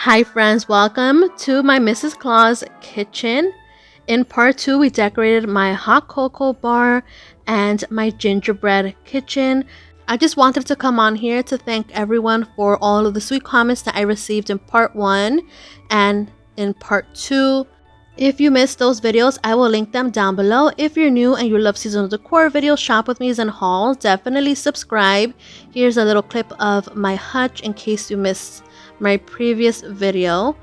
Hi friends, welcome to my Mrs. Claus kitchen. In part 2, we decorated my hot cocoa bar and my gingerbread kitchen. I just wanted to come on here to thank everyone for all of the sweet comments that I received in part 1 and in part 2. If you missed those videos, I will link them down below. If you're new and you love seasonal decor videos, shop with me's and hauls, definitely subscribe. Here's a little clip of my hutch in case you missed my previous video.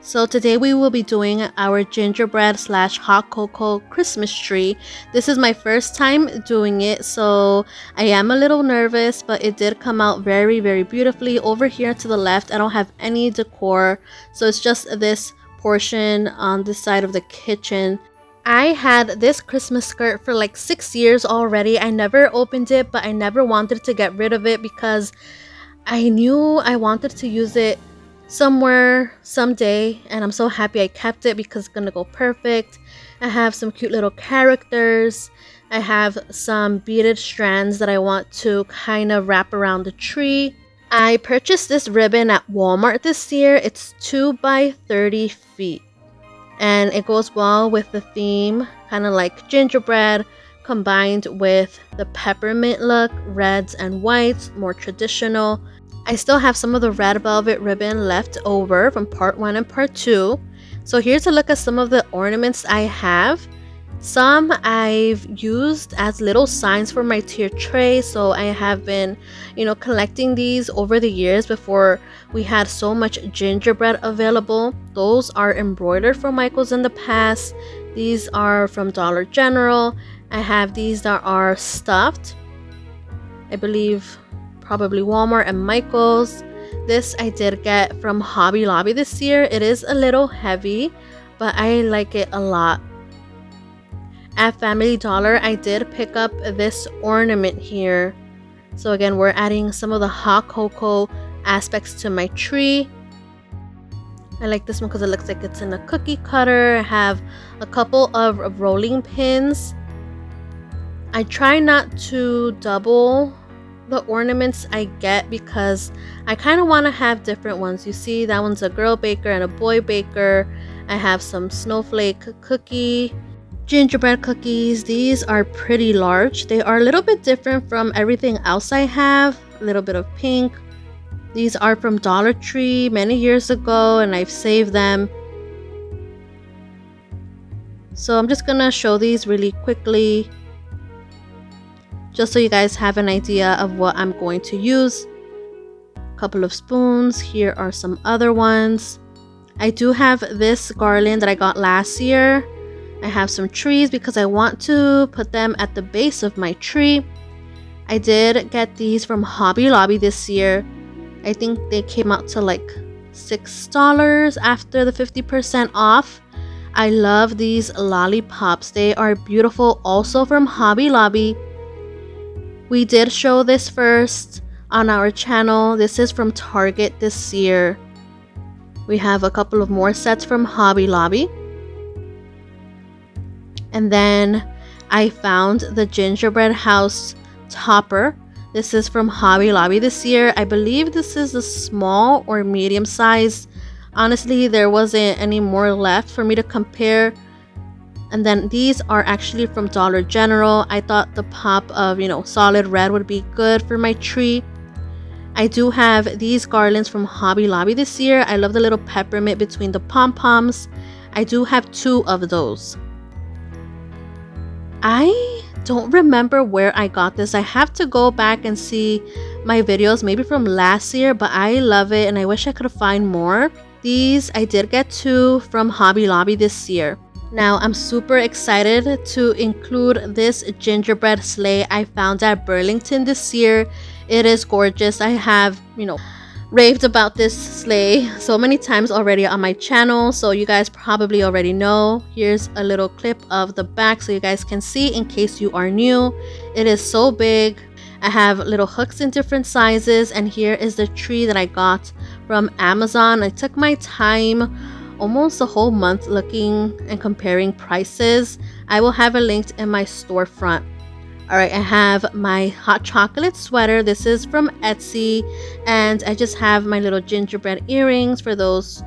So today we will be doing our gingerbread / hot cocoa Christmas tree. This is my first time doing it, so I am a little nervous, but it did come out very beautifully. Over here to the left, I don't have any decor, so it's just this portion on this side of the kitchen. I had this Christmas skirt for like 6 years already. I never opened it, but I never wanted to get rid of it because I knew I wanted to use it somewhere someday, and I'm so happy I kept it because it's gonna go perfect. I have some cute little characters. I have some beaded strands that I want to kind of wrap around the tree. I purchased this ribbon at Walmart this year. It's 2 by 30 feet and it goes well with the theme, kind of like gingerbread combined with the peppermint look, reds and whites, more traditional. I still have some of the red velvet ribbon left over from part 1 and part 2. So here's a look at some of the ornaments I have. Some I've used as little signs for my tier tray, so I have been, collecting these over the years before we had so much gingerbread available. Those are embroidered from Michael's in the past. These are from Dollar General. I have these that are stuffed, I believe probably Walmart and Michael's. This I did get from Hobby Lobby this year. It is a little heavy, but I like it a lot. At Family Dollar, I did pick up this ornament here. So again, we're adding some of the hot cocoa aspects to my tree. I like this one because it looks like it's in a cookie cutter. I have a couple of rolling pins. I try not to double the ornaments I get because I kind of want to have different ones. You see, that one's a girl baker and a boy baker. I have some snowflake cookie, gingerbread cookies. These are pretty large. They are a little bit different from everything else I have. A little bit of pink. These are from Dollar Tree many years ago and I've saved them. So I'm just gonna show these really quickly, just so you guys have an idea of what I'm going to use. A couple of spoons. Here are some other ones. I do have this garland that I got last year. I have some trees because I want to put them at the base of my tree. I did get these from Hobby Lobby this year. I think they came out to like $6 after the 50% off. I love these lollipops. They are beautiful, also from Hobby Lobby. We did show this first on our channel. This is from Target this year. We have a couple of more sets from Hobby Lobby. And then I found the gingerbread house topper. This is from Hobby Lobby this year. I believe this is a small or medium size. Honestly, there wasn't any more left for me to compare. And then these are actually from Dollar General. I thought the pop of, solid red would be good for my tree. I do have these garlands from Hobby Lobby this year. I love the little peppermint between the pom-poms. I do have 2 of those. I don't remember where I got this. I have to go back and see my videos, maybe from last year, but I love it and I wish I could find more. These I did get 2 from Hobby Lobby this year. Now I'm super excited to include this gingerbread sleigh I found at Burlington this year. It is gorgeous. I have, raved about this sleigh so many times already on my channel, so you guys probably already know. Here's a little clip of the back so you guys can see in case you are new. It is so big. I have little hooks in different sizes, and here is the tree that I got from Amazon. I took my time, almost a whole month, looking and comparing prices. I will have it linked in my storefront. Alright, I have my hot chocolate sweater. This is from Etsy. And I just have my little gingerbread earrings for those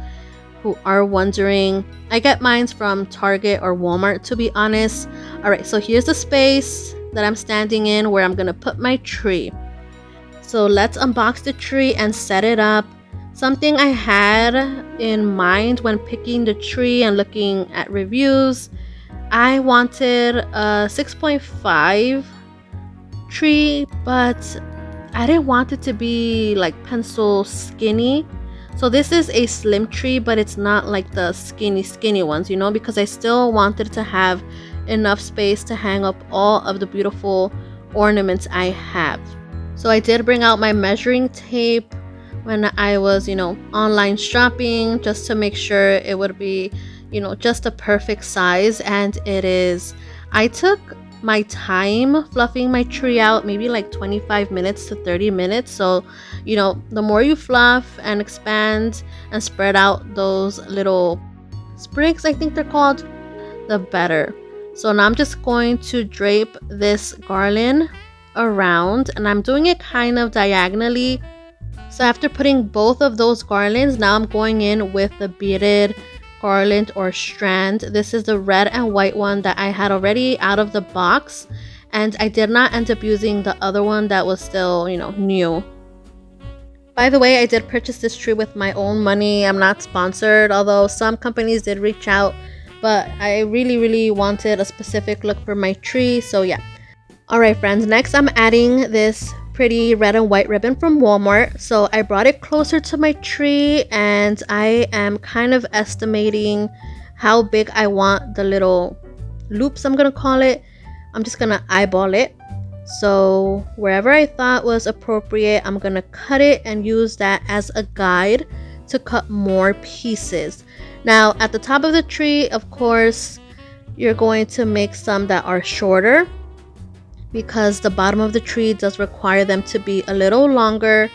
who are wondering. I get mine from Target or Walmart, to be honest. Alright, so here's the space that I'm standing in where I'm gonna put my tree. So let's unbox the tree and set it up. Something I had in mind when picking the tree and looking at reviews, I wanted a 6.5 tree, but I didn't want it to be like pencil skinny. So this is a slim tree, but it's not like the skinny ones, you know, because I still wanted to have enough space to hang up all of the beautiful ornaments I have. So I did bring out my measuring tape when I was, online shopping, just to make sure it would be, just the perfect size. And it is. I took my time fluffing my tree out, maybe like 25 minutes to 30 minutes. So, the more you fluff and expand and spread out those little sprigs, I think they're called, the better. So now I'm just going to drape this garland around, and I'm doing it kind of diagonally. So after putting both of those garlands, now I'm going in with the beaded garland or strand. This is the red and white one that I had already out of the box, and I did not end up using the other one that was still, new. By the way, I did purchase this tree with my own money. I'm not sponsored, although some companies did reach out, but I really wanted a specific look for my tree, so yeah. Alright friends, next I'm adding this pretty red and white ribbon from Walmart. So I brought it closer to my tree, and I am kind of estimating how big I want the little loops, I'm gonna call it. I'm just gonna eyeball it. So wherever I thought was appropriate, I'm gonna cut it and use that as a guide to cut more pieces. Now at the top of the tree, of course, you're going to make some that are shorter, because the bottom of the tree does require them to be a little longer.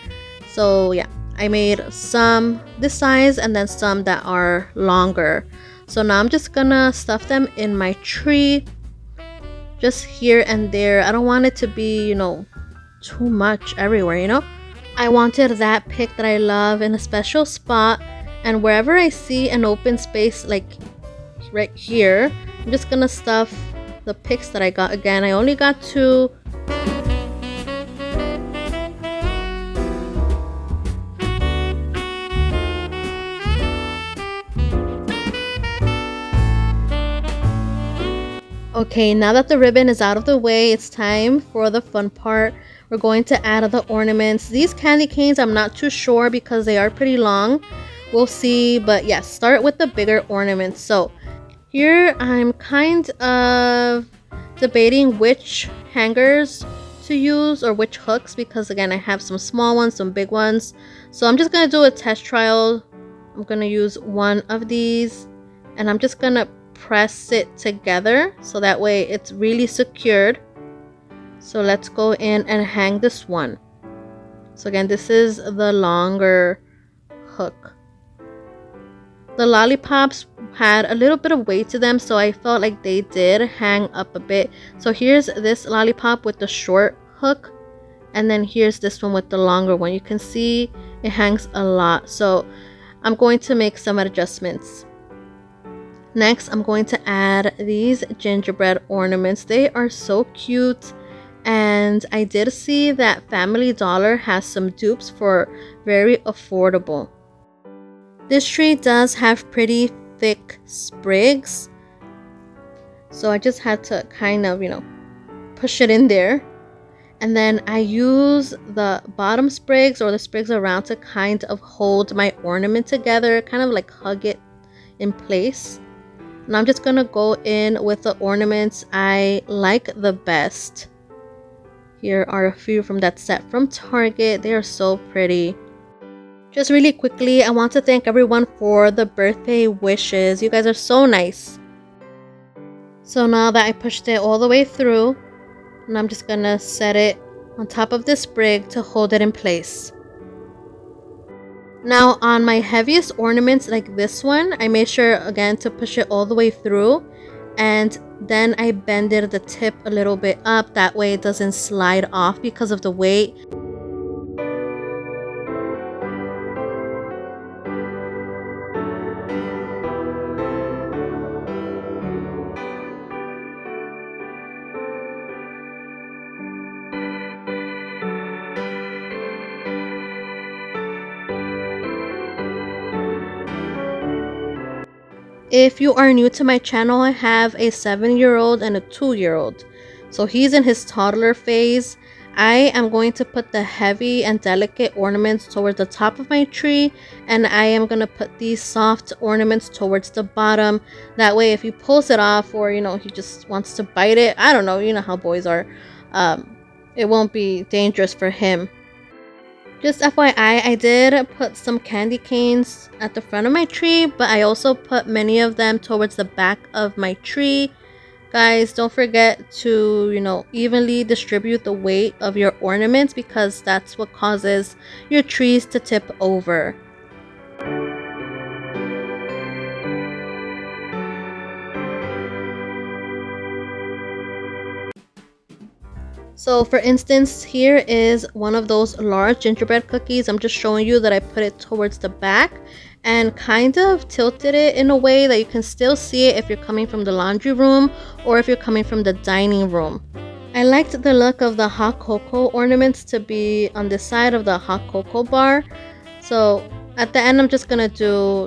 So yeah, I made some this size and then some that are longer. So now I'm just gonna stuff them in my tree, just here and there. I don't want it to be, too much everywhere, I wanted that pick that I love in a special spot, and wherever I see an open space like right here, I'm just gonna stuff the picks that I got. Again, I only got 2. Okay, now that the ribbon is out of the way, it's time for the fun part. We're going to add the ornaments. These candy canes, I'm not too sure because they are pretty long. We'll see, but yeah, start with the bigger ornaments. So here I'm kind of debating which hangers to use or which hooks, because again, I have some small ones, some big ones. So I'm just gonna do a test trial. I'm gonna use one of these, and I'm just gonna press it together so that way it's really secured. So let's go in and hang this one. So again, this is the longer hook. The lollipops had a little bit of weight to them, so I felt like they did hang up a bit. So here's this lollipop with the short hook, and then here's this one with the longer one. You can see it hangs a lot, so I'm going to make some adjustments. Next, I'm going to add these gingerbread ornaments. They are so cute, and I did see that Family Dollar has some dupes for very affordable. This tree does have pretty thick sprigs, so I just had to kind of, push it in there. And then I use the bottom sprigs or the sprigs around to kind of hold my ornament together, kind of like hug it in place. And I'm just gonna go in with the ornaments I like the best. Here are a few from that set from Target. They are so pretty. Just really quickly, I want to thank everyone for the birthday wishes. You guys are so nice. So now that I pushed it all the way through, and I'm just gonna set it on top of this sprig to hold it in place. Now on my heaviest ornaments like this one, I made sure again to push it all the way through, and then I bended the tip a little bit up, that way it doesn't slide off because of the weight. If you are new to my channel, I have a 7-year-old and a 2-year-old. So he's in his toddler phase. I am going to put the heavy and delicate ornaments towards the top of my tree, and I am going to put these soft ornaments towards the bottom. That way if he pulls it off, or he just wants to bite it, I don't know, you know how boys are, it won't be dangerous for him. Just FYI, I did put some candy canes at the front of my tree, but I also put many of them towards the back of my tree. Guys, don't forget to, evenly distribute the weight of your ornaments, because that's what causes your trees to tip over. So for instance, here is one of those large gingerbread cookies. I'm just showing you that I put it towards the back and kind of tilted it in a way that you can still see it if you're coming from the laundry room or if you're coming from the dining room. I liked the look of the hot cocoa ornaments to be on the side of the hot cocoa bar. So at the end, I'm just gonna do,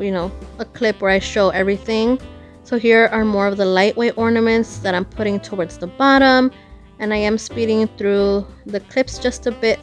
a clip where I show everything. So here are more of the lightweight ornaments that I'm putting towards the bottom. And I am speeding through the clips just a bit.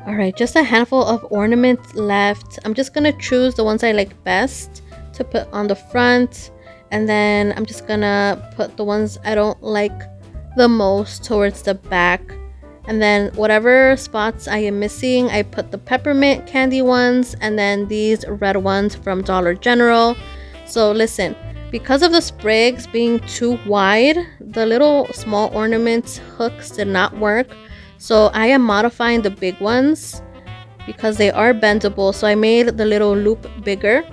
Alright, just a handful of ornaments left. I'm just gonna choose the ones I like best to put on the front. And then I'm just gonna put the ones I don't like the most towards the back. And then whatever spots I am missing, I put the peppermint candy ones and then these red ones from Dollar General. So listen, because of the sprigs being too wide, the little small ornaments hooks did not work. So I am modifying the big ones because they are bendable. So I made the little loop bigger.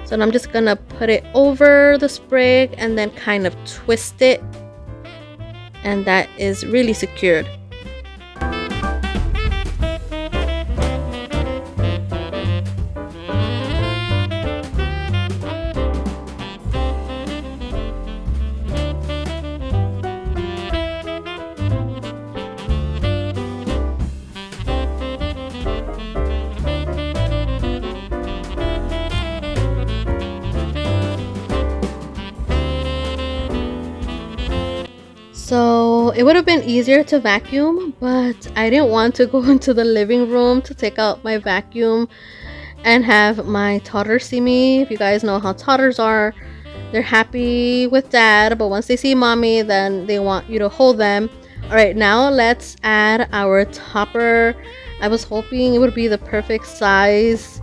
So I'm just gonna put it over the sprig and then kind of twist it, and that is really secured. So it would have been easier to vacuum, but I didn't want to go into the living room to take out my vacuum and have my toddlers see me. If you guys know how toddlers are, they're happy with dad, but once they see mommy, then they want you to hold them. All right, now let's add our topper. I was hoping it would be the perfect size.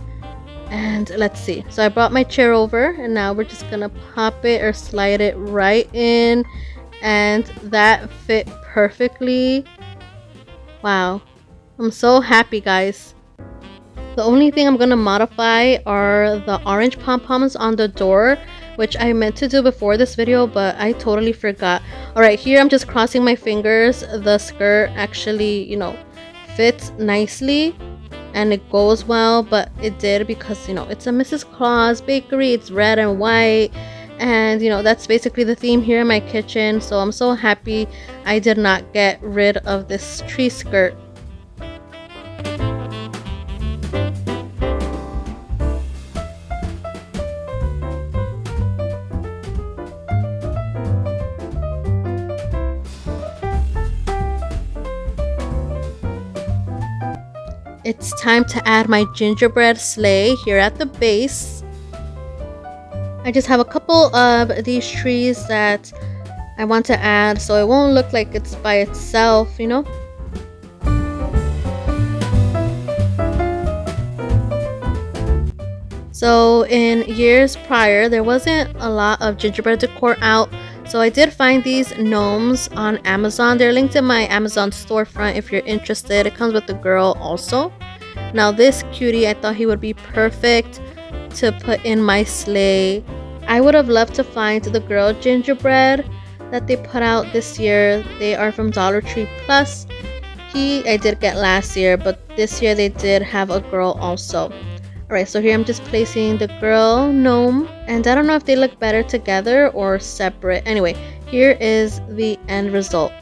And let's see. So I brought my chair over, and now we're just gonna pop it or slide it right in. And that fit perfectly. Wow, I'm so happy, guys. The only thing I'm gonna modify are the orange pom-poms on the door, which I meant to do before this video, but I totally forgot. All right, here I'm just crossing my fingers. The skirt actually, fits nicely and it goes well, but it did because, it's a Mrs. Claus bakery. It's red and white. And that's basically the theme here in my kitchen. So I'm so happy I did not get rid of this tree skirt. It's time to add my gingerbread sleigh here at the base. I just have a couple of these trees that I want to add so it won't look like it's by itself, So in years prior, there wasn't a lot of gingerbread decor out. So I did find these gnomes on Amazon. They're linked in my Amazon storefront if you're interested. It comes with the girl also. Now this cutie, I thought he would be perfect to put in my sleigh. I would have loved to find the girl gingerbread that they put out this year. They are from Dollar Tree Plus. I did get last year, but this year they did have a girl also. Alright, so here I'm just placing the girl gnome, and I don't know if they look better together or separate. Anyway, here is the end result.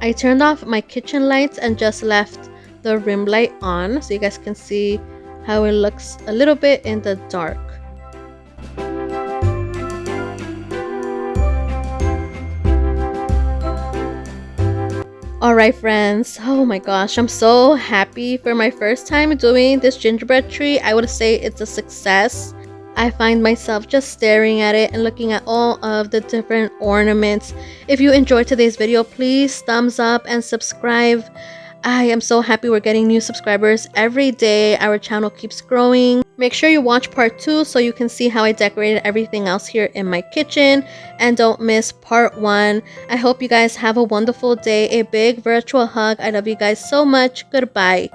I turned off my kitchen lights and just left the rim light on so you guys can see how it looks a little bit in the dark. Alright friends, oh my gosh, I'm so happy for my first time doing this gingerbread tree. I would say it's a success. I find myself just staring at it and looking at all of the different ornaments. If you enjoyed today's video, please thumbs up and subscribe. I am so happy we're getting new subscribers every day. Our channel keeps growing. Make sure you watch part 2 so you can see how I decorated everything else here in my kitchen. And don't miss part 1. I hope you guys have a wonderful day. A big virtual hug. I love you guys so much. Goodbye.